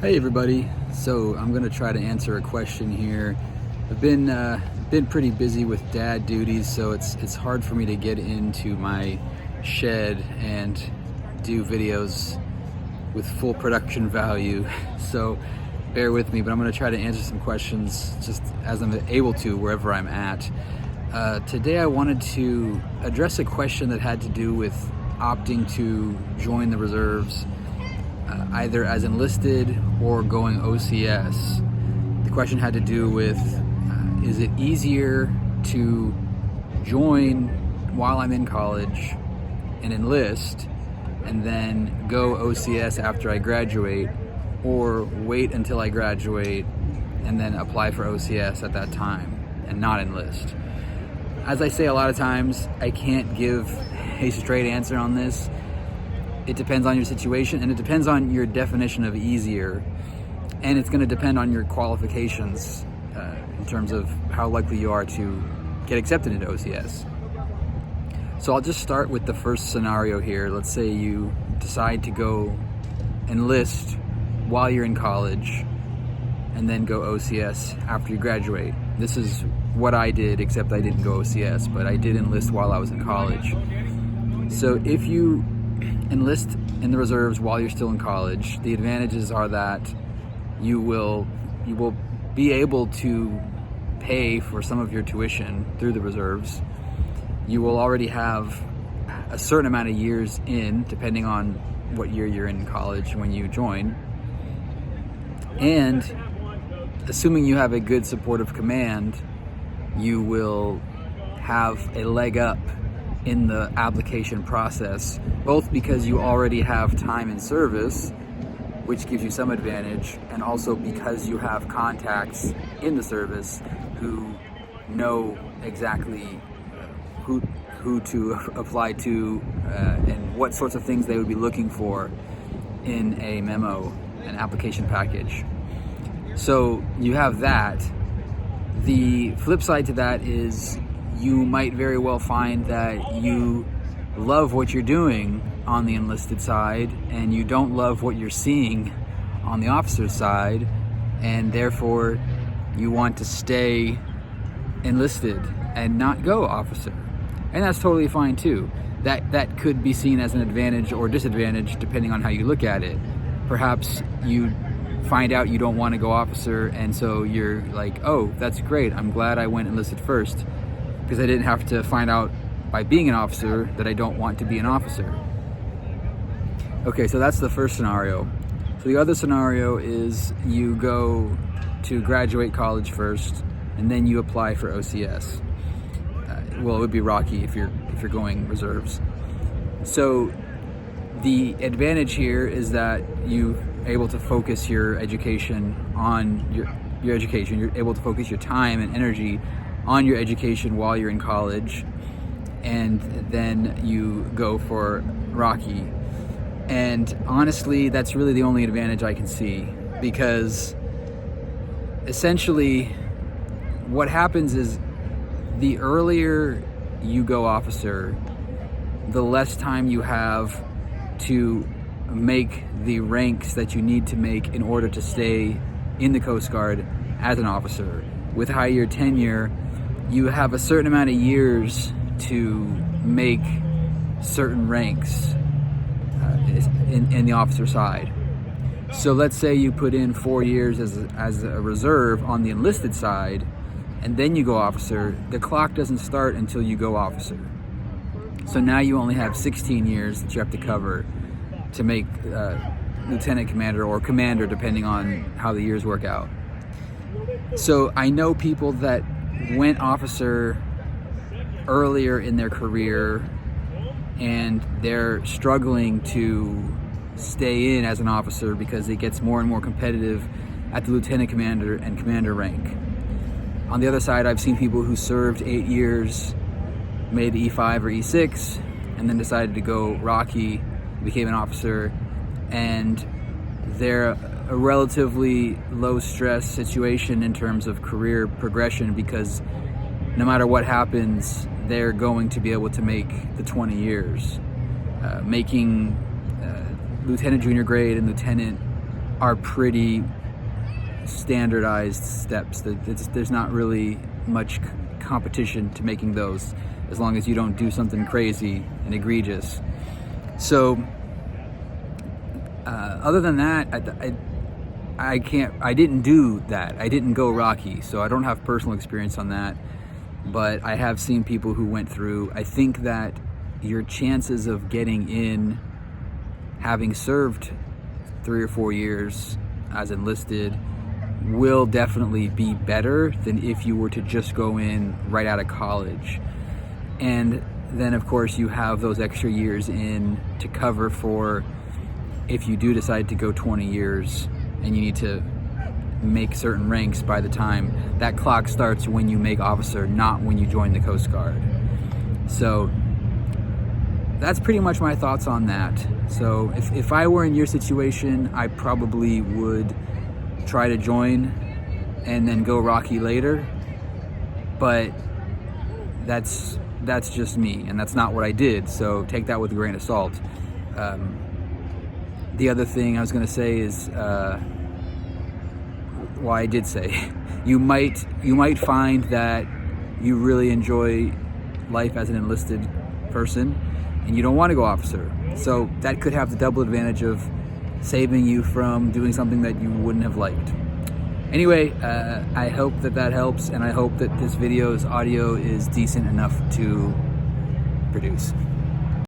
Hey everybody, so I'm going to try to answer a question here. I've been pretty busy with dad duties, so it's hard for me to get into my shed and do videos with full production value. So bear with me, but I'm going to try to answer some questions just as I'm able to wherever I'm at. Today I wanted to address a question that had to do with opting to join the reserves, either as enlisted or going OCS. The question had to do with, is it easier to join while I'm in college and enlist and then go OCS after I graduate, or wait until I graduate and then apply for OCS at that time and not enlist? As I say a lot of times, I can't give a straight answer on this. It depends on your situation, and it depends on your definition of easier, and it's going to depend on your qualifications in terms of how likely you are to get accepted into OCS. So I'll just start with the first scenario here. Let's say you decide to go enlist while you're in college and then go OCS after you graduate. This is what I did, except I didn't go OCS, but I did enlist while I was in college. So if you enlist in the reserves while you're still in college, the advantages are that you will be able to pay for some of your tuition through the reserves. You will already have a certain amount of years in, depending on what year you're in college when you join. And assuming you have a good supportive command, you will have a leg up in the application process, both because you already have time in service, which gives you some advantage, and also because you have contacts in the service who know exactly who to apply to and what sorts of things they would be looking for in a memo, an application package. So you have that. The flip side to that is you might very well find that you love what you're doing on the enlisted side and you don't love what you're seeing on the officer's side, and therefore you want to stay enlisted and not go officer. And that's totally fine too. That could be seen as an advantage or disadvantage depending on how you look at it. Perhaps you find out you don't want to go officer, and so you're like, oh, that's great, I'm glad I went enlisted first, because I didn't have to find out by being an officer that I don't want to be an officer. Okay, so that's the first scenario. So the other scenario is you go to graduate college first, and then you apply for OCS. Well, it would be rocky if you're going reserves. So the advantage here is that you're able to focus your education on your education. You're able to focus your time and energy on your education while you're in college, and then you go for Rocky. And honestly, that's really the only advantage I can see, because essentially what happens is the earlier you go officer, the less time you have to make the ranks that you need to make in order to stay in the Coast Guard as an officer. With higher tenure, you have a certain amount of years to make certain ranks in the officer side. So let's say you put in 4 years as a reserve on the enlisted side, and then you go officer. The clock doesn't start until you go officer. So now you only have 16 years that you have to cover to make lieutenant commander or commander, depending on how the years work out. So I know people that went officer earlier in their career, and they're struggling to stay in as an officer because it gets more and more competitive at the lieutenant commander and commander rank. On the other side, I've seen people who served 8 years, made E5 or E6, and then decided to go Rocky, became an officer, and they're a relatively low stress situation in terms of career progression, because no matter what happens, they're going to be able to make the 20 years. Making lieutenant junior grade and lieutenant are pretty standardized steps. There's not really much competition to making those, as long as you don't do something crazy and egregious. So other than that, I didn't do that. I didn't go Rocky, so I don't have personal experience on that, but I have seen people who went through. I think that your chances of getting in, having served 3 or 4 years as enlisted, will definitely be better than if you were to just go in right out of college. And then of course you have those extra years in to cover for if you do decide to go 20 years and you need to make certain ranks. By the time that clock starts when you make officer, not when you join the Coast Guard. So that's pretty much my thoughts on that. So if I were in your situation, I probably would try to join and then go Rocky later, but that's just me, and that's not what I did, so take that with a grain of salt. The other thing I was going to say is, well, I did say, you might find that you really enjoy life as an enlisted person and you don't want to go officer, so that could have the double advantage of saving you from doing something that you wouldn't have liked. Anyway, I hope that helps, and I hope that this video's audio is decent enough to produce.